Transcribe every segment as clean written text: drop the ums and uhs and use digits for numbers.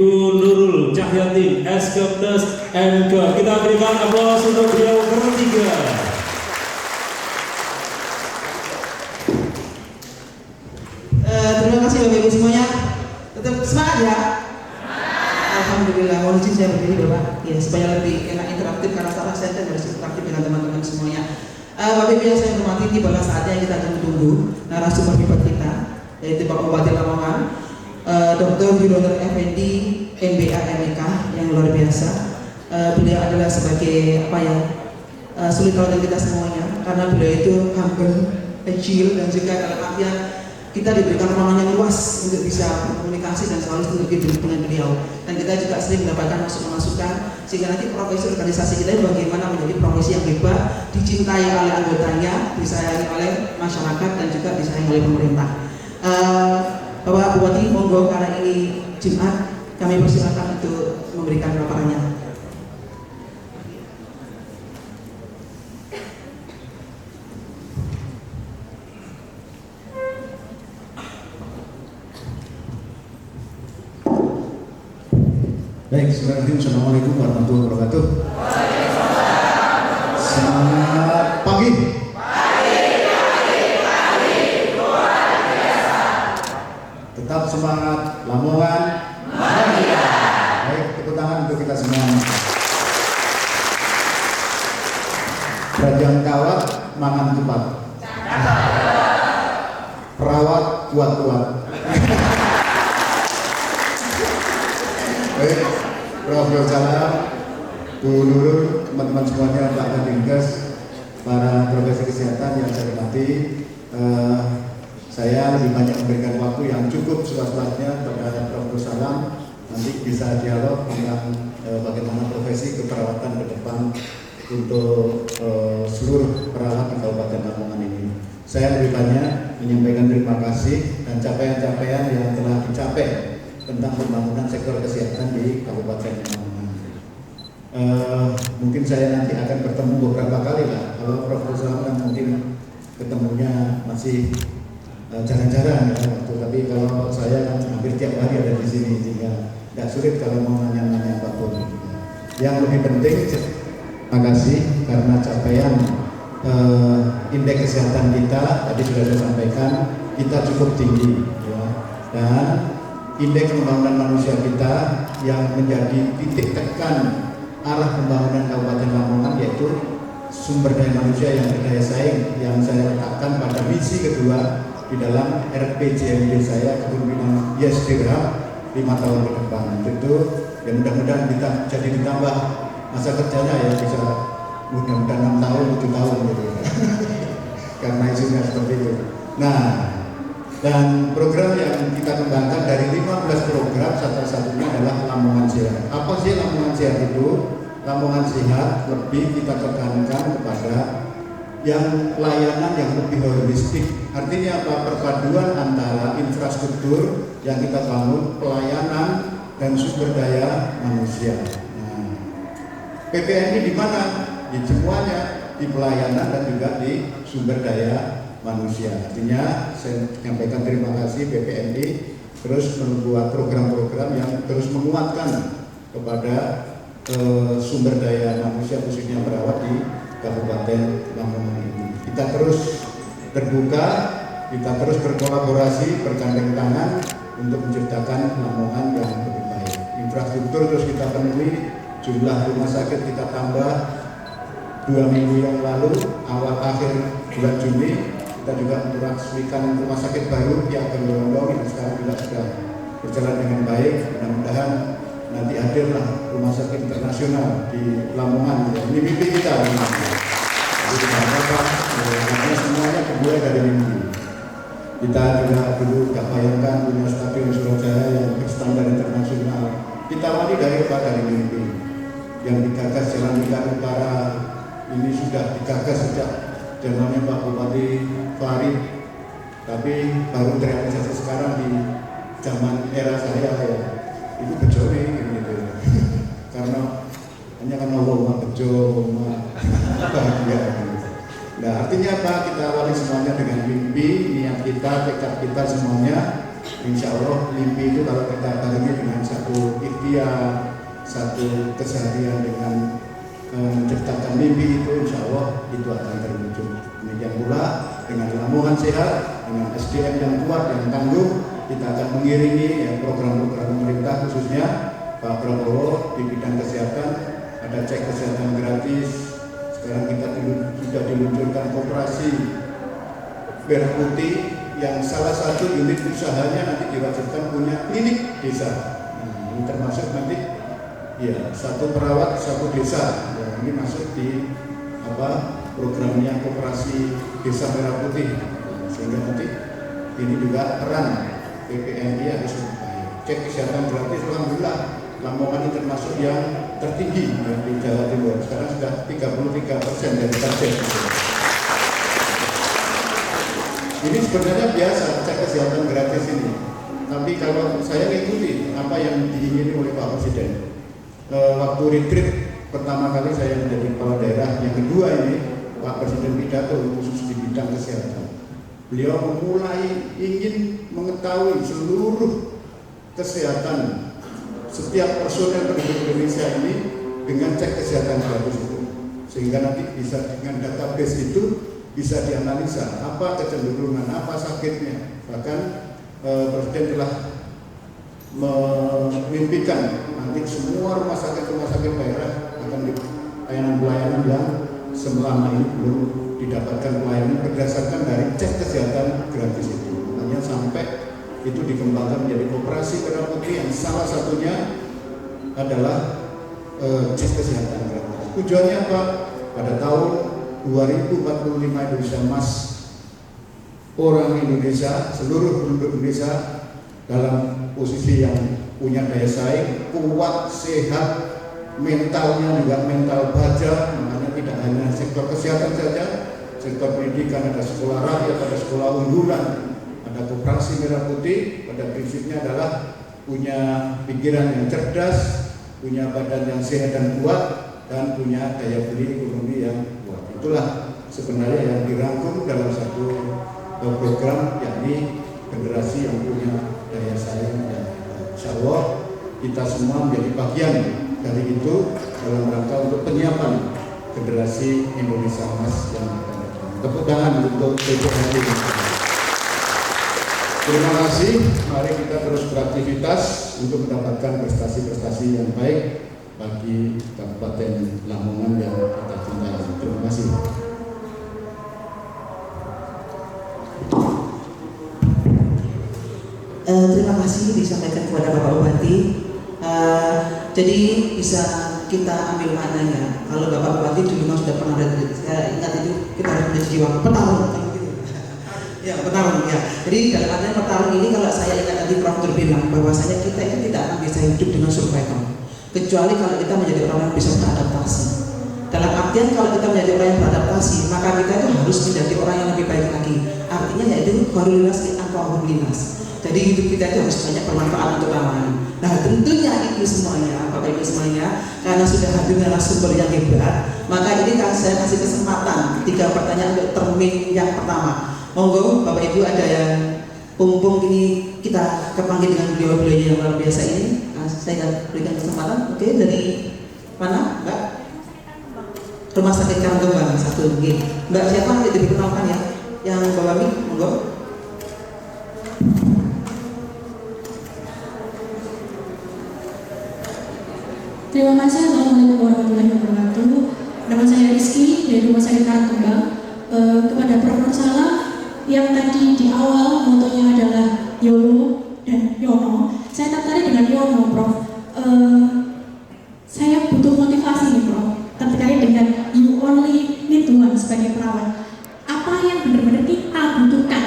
Nurul Cahyati Eskeptes MK. Kita berikan aplaus untuk beliau bertiga. Terima kasih Bapak Ibu semuanya. Tetap semangat ya. Alhamdulillah. Mohon izin saya berdiri Bapak. Ya supaya lebih enak interaktif karena salah saya kan harus interaktif dengan teman-teman semuanya. Bapak Ibu yang saya hormati, ini adalah saatnya kita akan menunggu narasumber hebat kita, yaitu Bapak Bupati Lamongan, Dr. Wironer Effendi MBA MEK yang luar biasa. Beliau adalah sebagai suri tauladan kita semuanya, karena beliau itu humble, kecil, dan juga dalam artian kita diberikan ruangan yang luas untuk bisa berkomunikasi dan selalu setuju dengan beliau. Dan kita juga sering mendapatkan masukan-masukan sehingga nanti profesi organisasi kita bagaimana menjadi profesi yang hebat, dicintai oleh anggotanya, disayangi oleh masyarakat dan juga disayangi oleh pemerintah. Bapak Bupati, monggo karena ini Jumat, kami persilakan untuk memberikan paparannya. Baik, Assalamualaikum warahmatullahi wabarakatuh. Selamat pagi. Tetap semangat, Lamongan. Baik, tepuk tangan untuk kita semua. Kerajaan kawat, mangan cepat. Perawat kuat-kuat. Baik, Prof. Salam, Bu Nurul, teman-teman semuanya, Pak Kadinkes, para profesi kesehatan yang saya hormati. Saya lebih banyak memberikan waktu yang cukup seluas-luasnya kepada Prof. Salam. Nanti bisa dialog tentang bagaimana profesi keperawatan ke depan untuk seluruh perawat di Kabupaten Lamongan ini. Saya lebih banyak menyampaikan terima kasih dan capaian-capaian yang telah dicapai tentang pembangunan sektor kesehatan di Kabupaten Lamongan. Mungkin saya nanti akan bertemu beberapa kali lah. Kalau Prof. Salam mungkin ketemunya masih jarang-jarang ya waktu. Tapi kalau saya kan hampir tiap hari ada di sini, sehingga tidak sulit kalau mau nanya-nanya apapun. Yang lebih penting, terima kasih karena capaian indeks kesehatan kita tadi sudah saya sampaikan, kita cukup tinggi, ya. Dan indeks pembangunan manusia kita yang menjadi titik tekan arah pembangunan Kabupaten Lamongan yaitu sumber daya manusia yang berdaya saing, yang saya letakkan pada misi kedua di dalam RPJMD saya, kepemimpinan Yes Dirham 5 tahun ke depan. Tentu ya mudah-mudahan kita jadi ditambah masa kerjanya ya, bisa mudah-mudahan 6 tahun 7 tahun gitu karena isunya seperti itu. Nah, dan program yang kita kembangkan dari 15 program, salah satunya adalah Lamongan Sehat. Apa sih Lamongan Sehat itu? Lamongan Sehat lebih kita tekankan kepada yang layanan yang lebih holistik. Artinya apa? Perpaduan antara infrastruktur yang kita bangun, pelayanan dan sumber daya manusia. Nah, PPNI di mana? Di semuanya, di pelayanan dan juga di sumber daya manusia. Artinya saya menyampaikan terima kasih BPNI terus membuat program-program yang terus menguatkan kepada sumber daya manusia khususnya perawat di Kabupaten Lamongan ini. Kita terus terbuka, kita terus berkolaborasi, bergandeng tangan untuk menciptakan Lamongan yang lebih baik. Infrastruktur terus kita penuhi, jumlah rumah sakit kita tambah. 2 minggu yang lalu, awal akhir bulan Juni, kita juga meresmikan rumah sakit baru yang Gelondong yang sekarang juga sudah berjalan dengan baik. Mudah-mudahan nanti hadirlah rumah sakit internasional di Lamongan. Ini mimpi kita. Jadi karena semuanya dimulai dari mimpi. Kita juga dulu gak bayangkan punya stadion Surabaya yang berstandar internasional. Kita awali dari mimpi. Yang digagas Jalan Lingkar Utara ini sudah digagas sejak zamannya Pak Bupati Farid, tapi baru terrealisasi sekarang di zaman era saya ya. Itu bejo nih gitu. Karena hanya kan Allah bejo, bahagia. Nah, artinya apa? Kita awali semuanya dengan mimpi, niat kita, tekad kita semuanya Insya Allah mimpi itu kalau kita barengi dengan satu ikhtiar, satu keseharian dengan menciptakan mimpi itu, insya Allah itu akan terwujud. Demikian pula dengan Lamongan sehat, dengan SDM yang kuat, yang tangguh, kita akan mengiringi program-program pemerintah khususnya Pak Prabowo di bidang kesehatan. Ada cek kesehatan gratis. Sekarang kita sudah diluncurkan koperasi Merah Putih yang salah satu unit usahanya nanti diwajibkan punya klinik desa. Nah, ini termasuk nanti ya satu perawat satu desa. Ya, ini masuk di programnya koperasi Desa Merah Putih. Sehingga nanti ini juga peran PPNI harus cek kesehatan gratis. Alhamdulillah Lamongan ini termasuk yang tertinggi di Jawa Timur. Sekarang sudah 33% dari target. Ini sebenarnya biasa cek kesehatan gratis ini. Tapi kalau saya mengikuti apa yang diingini oleh Pak Presiden, waktu retreat pertama kali saya menjadi kepala daerah, yang kedua ini Pak Presiden pidato khusus di bidang kesehatan. Beliau memulai ingin mengetahui seluruh kesehatan setiap personel penduduk Indonesia ini dengan cek kesehatan gratis itu, sehingga nanti bisa dengan database itu bisa dianalisa apa kecenderungan, apa sakitnya. Bahkan Presiden telah memimpikan nanti semua rumah sakit daerah akan pelayanan yang selama ini belum didapatkan pelayanan berdasarkan dari cek kesehatan gratis itu. Makanya sampai itu dikembangkan menjadi koperasi Merah Putih yang salah satunya adalah cek kesehatan gratis. Tujuannya apa? Pada tahun 2045 Indonesia Emas, orang Indonesia, seluruh penduduk Indonesia dalam posisi yang punya daya saing, kuat, sehat, mentalnya juga mental baja. Makanya tidak hanya sektor kesehatan saja, sektor pendidikan, ada sekolah rakyat, ada sekolah unggulan, ada koperasi Merah Putih. Pada prinsipnya adalah punya pikiran yang cerdas, punya badan yang sehat dan kuat, dan punya daya beli ekonomi yang kuat. Itulah sebenarnya yang dirangkum dalam satu program, yakni generasi yang punya daya saing yang hebat. Insya Allah kita semua menjadi bagian dari itu dalam rangka untuk penyiapan generasi Indonesia Emas yang akan datang. Tepuk tangan untuk PPNI. Terima kasih. Mari kita terus beraktivitas untuk mendapatkan prestasi-prestasi yang baik bagi Kabupaten Lamongan yang kita cintai. Terima kasih. Terima kasih disampaikan kepada Bapak Bupati. Jadi bisa kita ambil maknanya. Kalau Bapak Bupati dulu sudah pernah ada, saya ingat itu kita harus menjadi jiwa petarung. Ya, petarung ya. Jadi dalam artian petarung ini, kalau saya ingat tadi Prof bilang bahwasanya kita itu tidak akan bisa hidup dengan survival, kecuali kalau kita menjadi orang yang bisa beradaptasi. Dalam artian kalau kita menjadi orang yang beradaptasi, maka kita itu harus menjadi orang yang lebih baik lagi. Artinya yaitu khairul nas anfa'uhum linnas. Jadi hidup kita itu harus banyak bermanfaat untuk orang lain. Nah tentunya itu semuanya, Bapak Ibu semuanya, karena sudah hadir narasumber yang hebat, maka ini kan saya kasih kesempatan 3 pertanyaan untuk termin yang pertama. Monggo Bapak Ibu, ada yang mumpung ini kita kepanggil dengan beliau-beliau yang luar biasa ini. Nah, saya berikan kesempatan. Oke, dari mana Mbak? Rumah Sakit Karangkembang 1. Mbak siapa nanti diperkenalkan ya? Yang bawa mic, monggo. Terima kasih. Assalamualaikum warahmatullahi wabarakatuh. Nama saya Rizky dari Rumah Sakit Karangkembang. Kepada Prof. Salah yang tadi di awal motonya adalah YOLO dan Yono, saya tertarik dengan Yono, Prof. Saya butuh motivasi nih, Prof, terkait dengan you only need one sebagai perawat. Apa yang benar-benar kita butuhkan,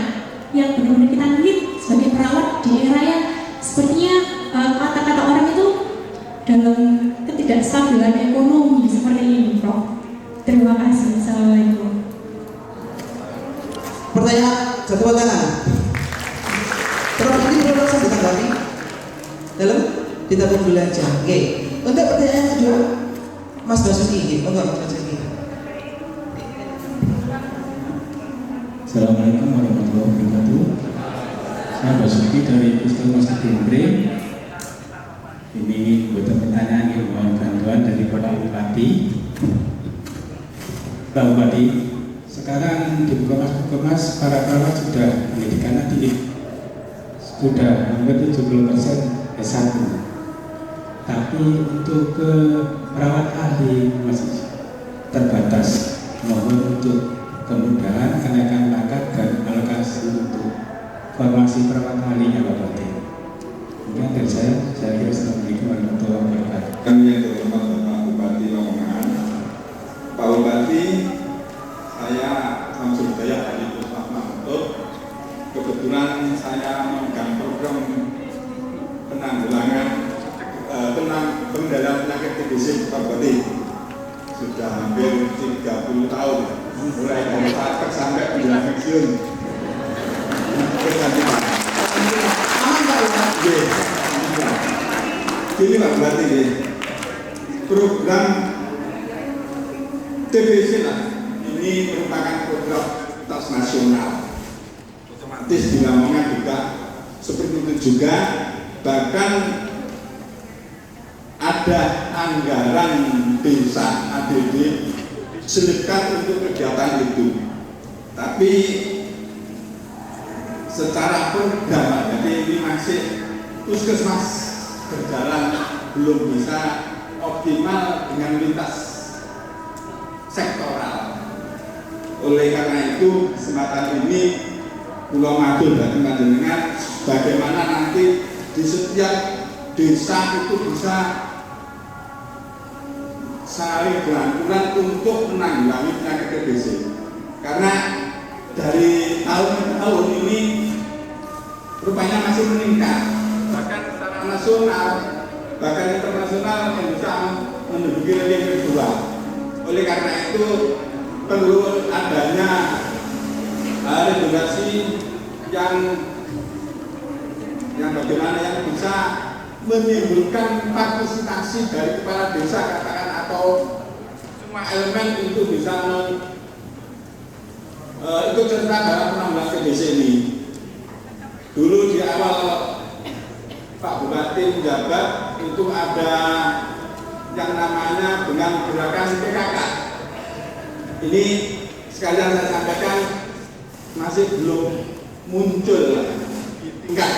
yang benar-benar kita need sebagai perawat di era yang sepertinya kata-kata orang itu dalam ketidakstabilan ekonomi seperti ini, Prof. Terima kasih. Assalamualaikum. Pertanyaan satu tangan. Prof ini belum langsung ditanggapi dalam ditabung belanja. Oke. Untuk pertanyaan kedua, Mas Basuki. Enggak, Mas Basuki. Assalamualaikum warahmatullahi wabarakatuh. Saya Basuki dari Puskesmas Kedimbre. Ini buatan pertanyaan yang mohon bantuan dari Pak Bupati. Pak Bupati, sekarang di Puskesmas para perawat sudah pendidikannya tinggi, sudah hampir 70% S1. Tapi untuk ke perawat ahli masih terbatas. Mohon untuk kemudahan kenaikan pangkat dan alokasi untuk formasi perawat ahlinya Pak Bupati. Mungkin dari saya kira Assalamualaikum warahmatullahi wabarakatuh. Kami yang terhormat Bapak Bupati Lamongan, Pak Bupati, saya Samsul Hidayat dari Puskesmas Mahmud. Kebetulan saya memegang program penanggulangan pengendalian penyakit TBC Pak Bupati sudah hampir 30 tahun, mulai dari saat sampai pendidikan pensiun. Aman Pak ya? Ini Pak Bupati, program TBC lah, ini merupakan program transnasional. Otomatis di Lamongan juga seperti itu juga, bahkan ada anggaran desa ADD selipkan untuk kegiatan itu. Tapi secara program, jadi ini masih puskesmas berjalan belum bisa optimal dengan lintas sektoral. Oleh karena itu kesempatan ini Pulau Madun dan Panjenengan bagaimana nanti di setiap desa itu bisa saling berangkulan untuk menanggulangi penyakit TBC. Karena dari tahun ke tahun ini rupanya masih meningkat, bahkan secara nasional, bahkan internasional yang bisa menduduki ranking kedua. Oleh karena itu perlu adanya regulasi yang bagaimana yang bisa menimbulkan partisipasi dari kepala desa katakan atau semua elemen untuk bisa ikut serta dalam penanggulangan TBC ini. Dulu di awal Pak Bupati menjabat itu ada yang namanya dengan gerakan PKK. Ini sekalian saya sampaikan masih belum muncul di tingkat.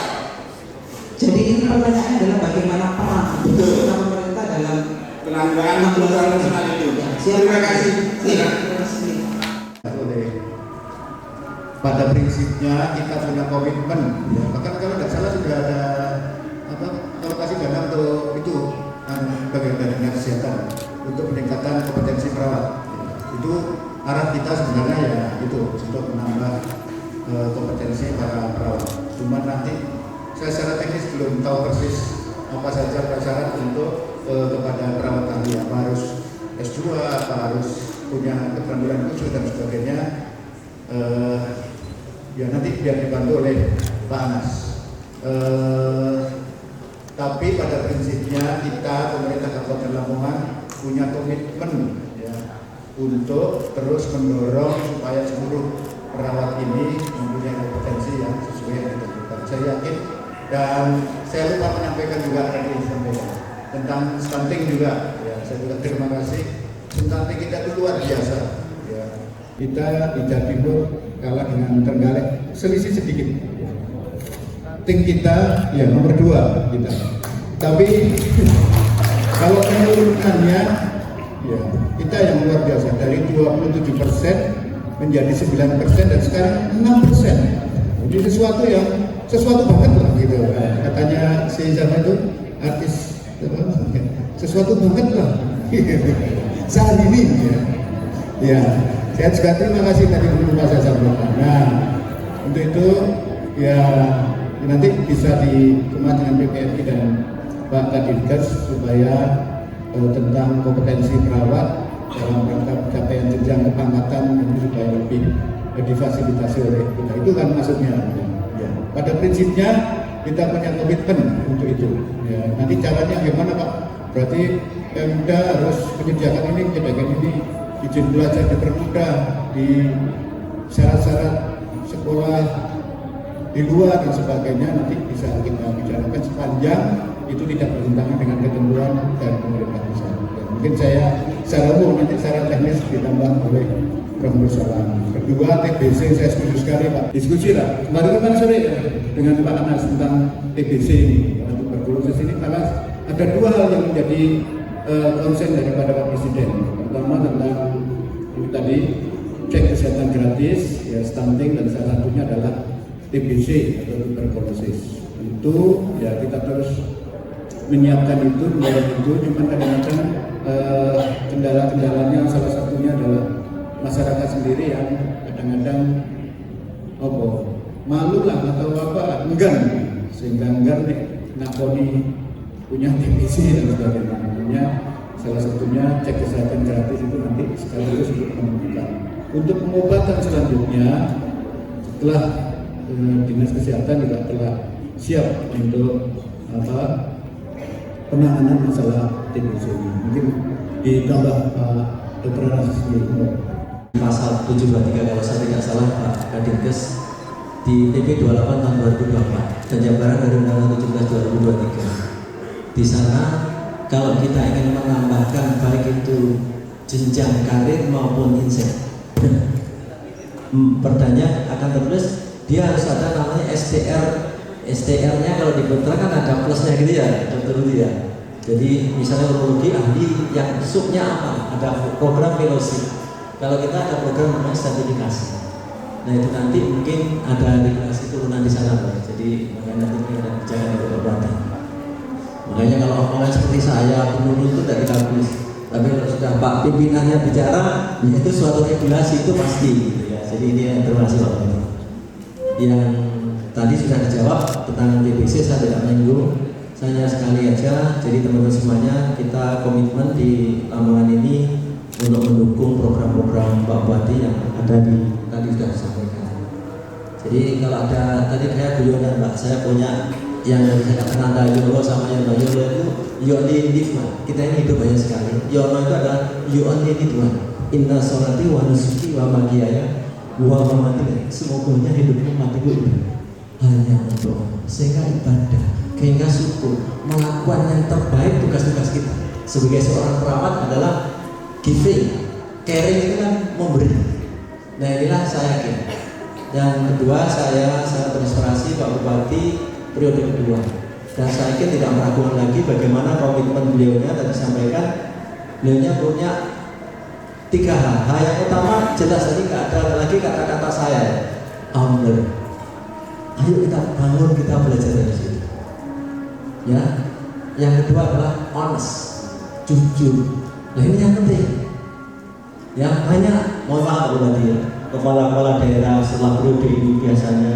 Jadi ini pertanyaannya adalah bagaimana peran pemerintah dalam penanggulangan nasional itu. Terima kasih. Pada prinsipnya kita punya komitmen, ya. Bahkan kalau tidak salah sudah ada alokasi dana untuk itu bagian dari dinas kesehatan untuk peningkatan kompetensi perawat. Itu arah kita sebenarnya ya itu untuk menambah kompetensi para perawat. Cuma nanti saya secara teknis belum tahu persis apa saja syarat untuk kepada perawat ahli, apa harus S2, apa harus punya keterampilan khusus dan sebagainya. Ya nanti biar dibantu oleh Pak Anas. Tapi pada prinsipnya kita pemerintah Kabupaten Lamongan punya komitmen ya untuk terus mendorong supaya seluruh perawat ini mempunyai kompetensi yang sesuai yang ditentukan. Saya yakin dan saya lupa menyampaikan juga tadi disampaikan tentang stunting juga. Ya, saya juga terima kasih. Stunting kita itu luar biasa. Ya. Kita di Jawa Timur kalah dengan Trenggalek selisih sedikit. Tim kita ya nomor 2 kita. Tapi kalau menurunkannya ya kita yang luar biasa dari 27% menjadi 9% dan sekarang 6%. Jadi sesuatu banget lah gitu. Katanya si Zama itu artis sesuatu banget lah saat ini ya. Ya, saya juga terima kasih tadi belum saya sampaikan. Nah, untuk itu ya nanti bisa dikemas dengan PPMI dan Pak Kadinkes supaya tentang kompetensi perawat dalam rangka pencapaian jenjang kepangkatan ini supaya lebih difasilitasi oleh kita. Itu kan maksudnya. Ya. Pada prinsipnya kita punya komitmen untuk itu. Ya. Nanti caranya gimana Pak? Berarti Pemda harus menyediakan ini, menyediakan ini, izin belajar dipermudah, di syarat-syarat sekolah di luar dan sebagainya nanti bisa kita bicarakan sepanjang itu tidak bertentangan dengan ketentuan dan pemerintah pusat. Mungkin saya secara umum nanti secara teknis ditambah oleh Prof. Salam. Kedua, TBC saya setuju sekali Pak. Diskusi lah. Kemarin sore dengan Pak Anas tentang TBC ini, tuberkulosis ini, karena ada dua hal yang menjadi konsen daripada Pak Presiden. Pertama tentang ini tadi cek kesehatan gratis, ya stunting, dan salah satunya adalah TBC atau tuberkulosis. Itu ya kita terus menyiapkan itu, mendorong itu, cuma kadang-kadang kendala-kendalanya salah satunya adalah masyarakat sendiri yang kadang-kadang malu lah atau apa, enggan, sehingga enggan ngakoni punya TBC dan sebagainya. Makanya salah satunya cek kesehatan gratis itu nanti sekaligus untuk menentukan. Untuk pengobatan selanjutnya setelah dinas kesehatan juga telah siap untuk penanganan masalah TBC ini. Mungkin ditambah Dr. Anas sendiri. Pasal 723 kalau saya tidak salah Pak Kadinkes di PP 28 tahun 2024 dan Jabaran dari Undang-Undang 17 2023. Di sana kalau kita ingin menambahkan baik itu jenjang karir maupun insentif, perdanya akan tertulis dia harus ada namanya SDR-nya kalau di dokter kan ada plusnya gitu ya, dokter itu ya. Jadi misalnya urologi ahli yang subnya apa? Ada program fellowship. Kalau kita ada program namanya sertifikasi. Nah itu nanti mungkin ada regulasi turunan di sana Pak. Jadi makanya nanti kita bicara dengan Bupati. Makanya kalau omongan seperti saya penurun itu tidak kita tulis. Tapi kalau sudah Pak pimpinannya bicara, ya itu suatu regulasi itu pasti gitu ya. Jadi ini terima kasih Pak Bupati. Yang tadi sudah dijawab tentang TBC saya tidak menyinggung. Saya sekali aja. Jadi teman-teman semuanya kita komitmen di Lamongan ini untuk mendukung program-program Pak Bupati yang ada di tadi sudah disampaikan. Jadi kalau ada tadi kayak guyonan Mbak, saya punya yang dari saya katakan Anda Yolo sama yang Mbak Yolo itu you only live one. Kita ini hidup banyak sekali. Yolo itu adalah you only live one. Inna sholati wa nusuki wa mahyaya wa mamati. Semoga hidupmu matiku itu hanya untuk sehingga ibadah, sehingga syukur, melakukan yang terbaik tugas-tugas kita sebagai seorang perawat adalah giving, caring itu kan memberi. Nah inilah saya yakin. Yang kedua saya terinspirasi Pak Bupati periode kedua. Dan saya yakin tidak meragukan lagi bagaimana komitmen beliaunya tadi sampaikan. Beliaunya punya 3 hal. Hal yang utama jelas tadi nggak ada lagi kata-kata saya. Humble. Ayo kita bangun, kita belajar dari situ. Ya. Yang kedua adalah honest, jujur. Nah ini yang penting. Ya banyak, mohon maaf Pak Bupati ya, kepala-kepala daerah setelah periode ini biasanya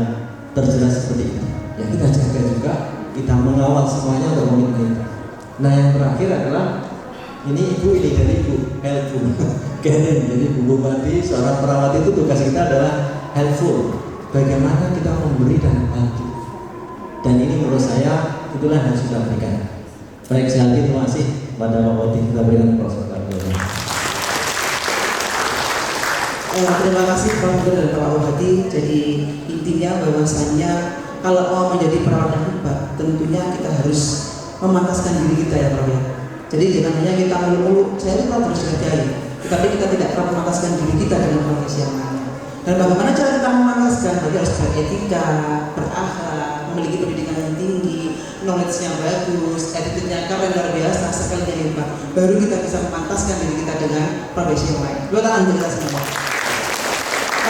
terjelas seperti itu. Ya kita jaga juga, kita mengawal semuanya untuk komitmen itu. Nah yang terakhir adalah ini dari Ibu helpful, caring. Jadi Bu Bupati seorang perawat itu tugas kita adalah helpful. Bagaimana kita memberi dan membantu. Dan ini menurut saya itulah yang sudah berikan. Baik sekali lagi terima kasih pada Pak Bupati, kita berikan proses. Terima kasih Pak Gubernur dan Pak Bupati. Jadi intinya bahwasannya kalau mau menjadi perawat yang hebat, tentunya kita harus memantaskan diri kita ya Pak ya. Jadi jangan hanya kita mulu-mulu saya itu harus dihargai, tetapi kita tidak pernah memantaskan diri kita dengan profesi yang lain. Dan bagaimana cara kita memantaskan? Jadi harus beretika, berakhlak, memiliki pendidikan yang tinggi, knowledge-nya bagus, attitude-nya keren luar biasa, sekalinya hebat. Baru kita bisa memantaskan diri kita dengan profesi yang lain. Dua tangan kita semua.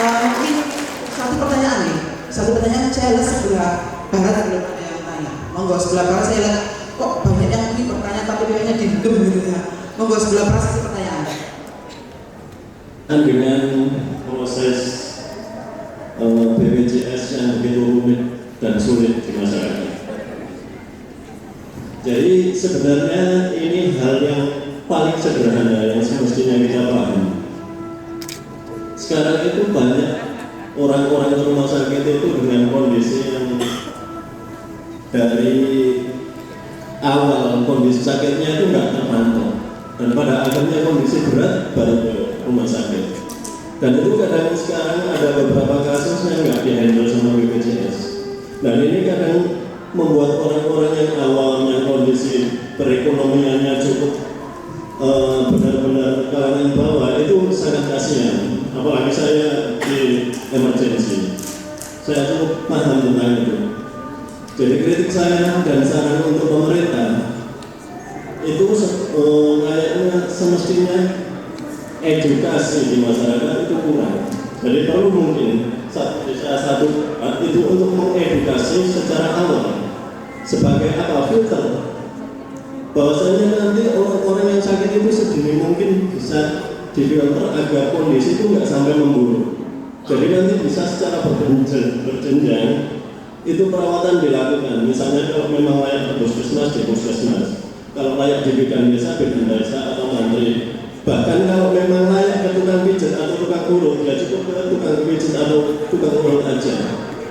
Mungkin satu pertanyaan saya lihat sebelah barat belum ada yang tanya. Monggo sebelah barat saya lihat kok banyak yang ini bertanya tapi kayaknya didem gitu ya. Monggo sebelah barat satu pertanyaan. Dengan proses BPJS yang begitu rumit dan sulit di masyarakat. Jadi sebenarnya ini hal yang paling sederhana yang semestinya kita pahami. Sekarang itu banyak orang-orang di rumah sakit itu dengan kondisi yang dari awal kondisi sakitnya itu nggak terpantau dan pada akhirnya kondisi berat baru ke rumah sakit. Dan itu kadang sekarang ada beberapa kasus yang nggak dihandle sama BPJS. Dan ini kadang membuat orang-orang yang awam, yang kondisi perekonomiannya cukup benar-benar kalangan bawah itu sangat kasihan. Apalagi saya di emergency, saya cukup paham tentang itu. Jadi kritik saya dan saran untuk pemerintah itu kayaknya semestinya edukasi di masyarakat itu kurang. Jadi perlu mungkin satu itu untuk mengedukasi secara awal sebagai filter, bahwasanya nanti orang-orang yang sakit itu sedini mungkin bisa difilter agar kondisi itu nggak sampai memburuk. Jadi nanti bisa secara berjenjang itu perawatan dilakukan. Misalnya kalau memang layak ke puskesmas di puskesmas, kalau layak di bidan desa atau mantri. Bahkan kalau memang layak ke tukang pijat atau tukang urut, ya cukup ke tukang pijat atau tukang urut aja.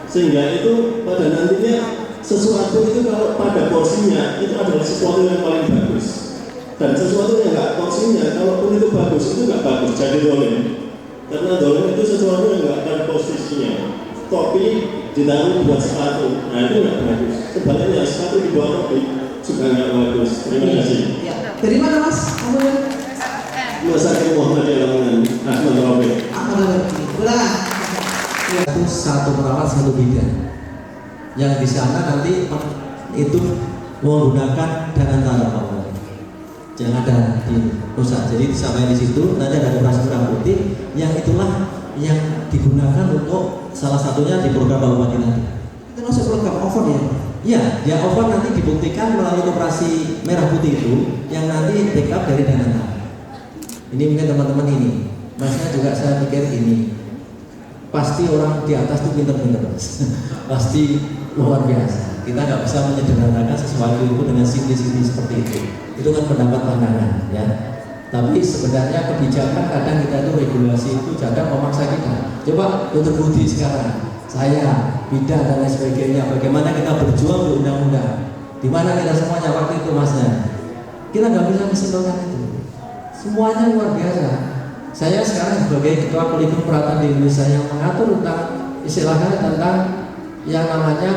Sehingga itu pada nantinya sesuatu itu kalau pada porsinya itu adalah sesuatu yang paling bagus. Dan sesuatu yang nggak porsinya, kalaupun itu bagus itu nggak bagus, jadi dolim. Karena dolim itu sesuatu yang nggak pada posisinya. Topi ditaruh buat sepatu, nah itu nggak bagus. Sebaliknya sepatu di bawah topi juga nggak bagus. Terima kasih. Ya. Dari mana Mas? Masyarakat Muhammadiyah Lamongan, Ahmad Rabi. Itu satu perawat satu bidan. Yang di sana nanti itu menggunakan danantara Pak. Jangan ada di pusat. Jadi sampai di situ nanti ada operasi merah putih yang itulah yang digunakan untuk salah satunya di program Bapak Bupati nanti. Itu masuk program OVON ya? Iya, ya OVON nanti dibuktikan melalui operasi merah putih itu yang nanti backup dari danantara. Ini mungkin teman-teman ini, masnya juga saya pikir ini pasti orang di atas itu pinter-pinter, pasti luar biasa. Kita nggak bisa menyederhanakan sesuatu itu dengan sini-sini seperti itu. Itu kan pendapat pandangan, ya. Tapi sebenarnya kebijakan kadang kita itu regulasi itu kadang memaksa kita. Coba Dr. Budi sekarang, saya, bidan dan lain sebagainya. Bagaimana kita berjuang di undang-undang? Di mana kita semuanya waktu itu masnya? Kita nggak bisa mensimpulkan itu. Semuanya luar biasa. Saya sekarang sebagai ketua Kolegium Peralatan di Indonesia yang mengatur tentang istilahnya tentang yang namanya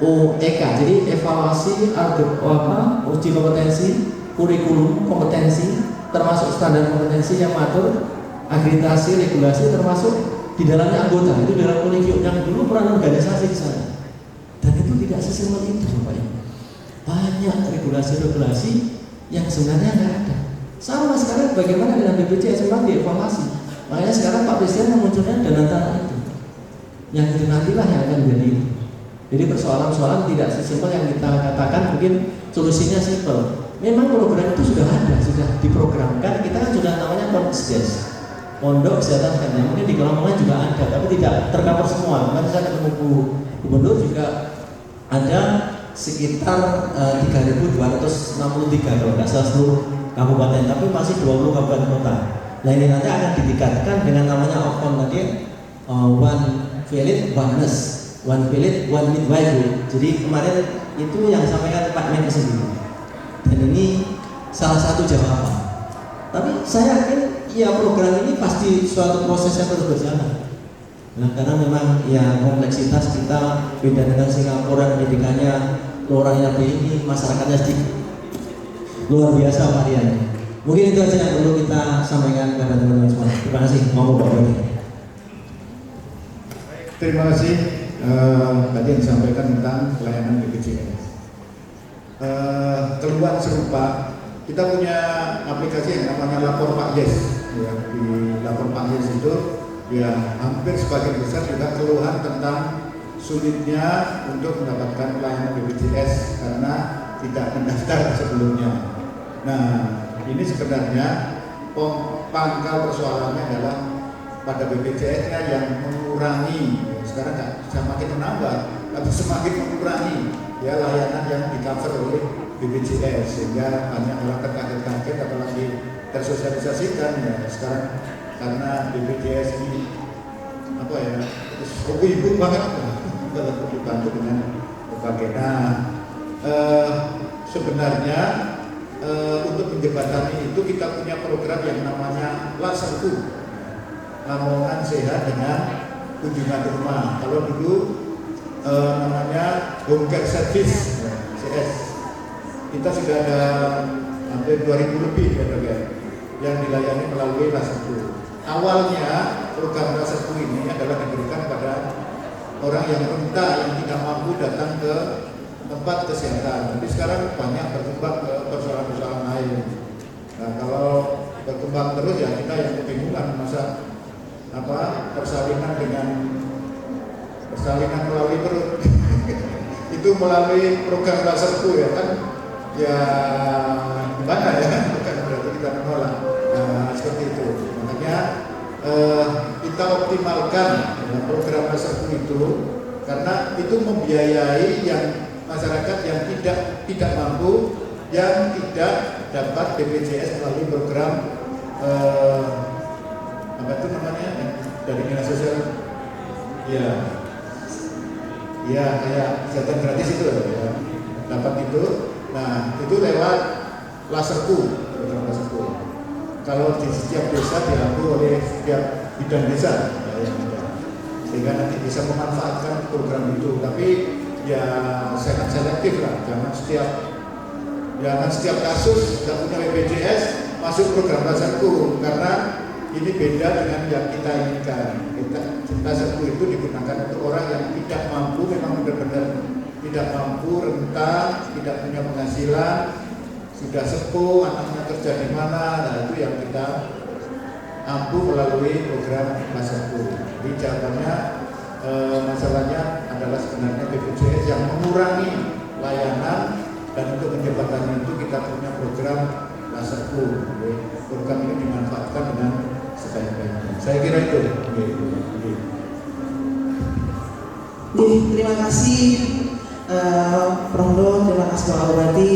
OEK, jadi evaluasi uji kompetensi, kurikulum kompetensi, termasuk standar kompetensi yang mengatur akreditasi, regulasi, termasuk di dalamnya anggota itu dalam kolegium yang dulu peran organisasi di sana. Dan itu tidak sesimpel itu, Bapak Ibu. Banyak regulasi-regulasi yang sebenarnya nggak ada. Sama sekarang bagaimana dengan BPJS memang dievaluasi. Makanya sekarang Pak Presiden memunculkan danantara itu. Yang itu nantilah yang akan menjadi itu. Jadi persoalan-persoalan tidak sesimpel yang kita katakan, mungkin solusinya simpel. Memang program itu sudah ada, sudah diprogramkan. Kita kan sudah namanya Pondesdes, Pondok Kesehatan Hewan. Mungkin di Lamongan juga ada, tapi tidak tercover semua. Kemarin saya ketemu Bu Gubernur juga ada sekitar 3.263 kalau nggak salah seluruh kabupaten, tapi masih 20 kabupaten kota. Nah ini nanti akan ditingkatkan dengan namanya OVON tadi, one village, one nurse, one village, one midwifery. Jadi kemarin itu yang sampaikan Pak Menkes sendiri. Dan ini salah satu jawaban. Tapi saya yakin ya program ini pasti suatu proses yang terus berjalan. Nah karena memang ya kompleksitas kita beda dengan Singapura, pendidikannya, orangnya begini, masyarakatnya sedikit. Luar biasa variannya. Mungkin itu saja yang perlu kita sampaikan kepada teman-teman semua. Terima kasih. Mau Bapak Bupati. Terima kasih. Tadi yang disampaikan tentang pelayanan BPJS. Keluhan serupa, kita punya aplikasi yang namanya Lapor Pak Yes. Ya, di Lapor Pak Yes itu ya hampir sebagian besar juga keluhan tentang sulitnya untuk mendapatkan pelayanan BPJS karena tidak mendaftar sebelumnya. Nah, ini sebenarnya pangkal persoalannya adalah pada BPJS-nya yang mengurangi. Sekarang nggak semakin menambah, tapi semakin mengurangi ya layanan yang di-cover oleh BPJS, sehingga banyak orang terkaget-kaget apalagi tersosialisasikan ya sekarang karena BPJS ini apa ya ibu banget kalau dibantu dengan berbagai. Nah, sebenarnya untuk menjembatani itu kita punya program yang namanya Laserku, Lamongan Sehat dengan kunjungan rumah. Kalau dulu namanya home care service CS. Kita sudah ada hampir 2000 lebih ya dok ya, yang dilayani melalui Laserku. Awalnya program Laserku ini adalah diberikan pada orang yang rentan, yang tidak mampu datang ke tempat kesehatan. Tapi sekarang banyak berkembang ke persoalan-persoalan lain. Nah, kalau berkembang terus ya kita yang kebingungan masa persalinan melalui perut itu melalui program Laserku ya kan, ya gimana ya, bukan berarti kita menolak. Nah, seperti itu. Makanya kita optimalkan ya, program Laserku itu karena itu membiayai yang masyarakat yang tidak mampu, yang tidak dapat BPJS melalui program apa itu namanya dari dinas sosial ya kayak kesehatan gratis itu ya, dapat itu. Nah itu lewat Laserku, program Laserku. Kalau di setiap desa diambil oleh setiap bidang desa ya, yang ada, sehingga nanti bisa memanfaatkan program itu. Tapi ya sangat selektif lah, jangan setiap kasus tidak punya BPJS masuk program Laserku, karena ini beda dengan yang kita inginkan. Laserku itu digunakan untuk orang yang tidak mampu, memang benar-benar tidak mampu, rentan, tidak punya penghasilan, sudah sepuh, anaknya kerja di mana. Nah itu yang kita mampu melalui program Laserku. Jadi jawabannya masalahnya adalah sebenarnya BPJS yang mengurangi layanan, dan untuk menjembatani itu kita punya program Laserku. Program ini dimanfaatkan dengan sebaik-baiknya. Saya kira itu. Terima kasih Prof. terima kasih Pak Bupati.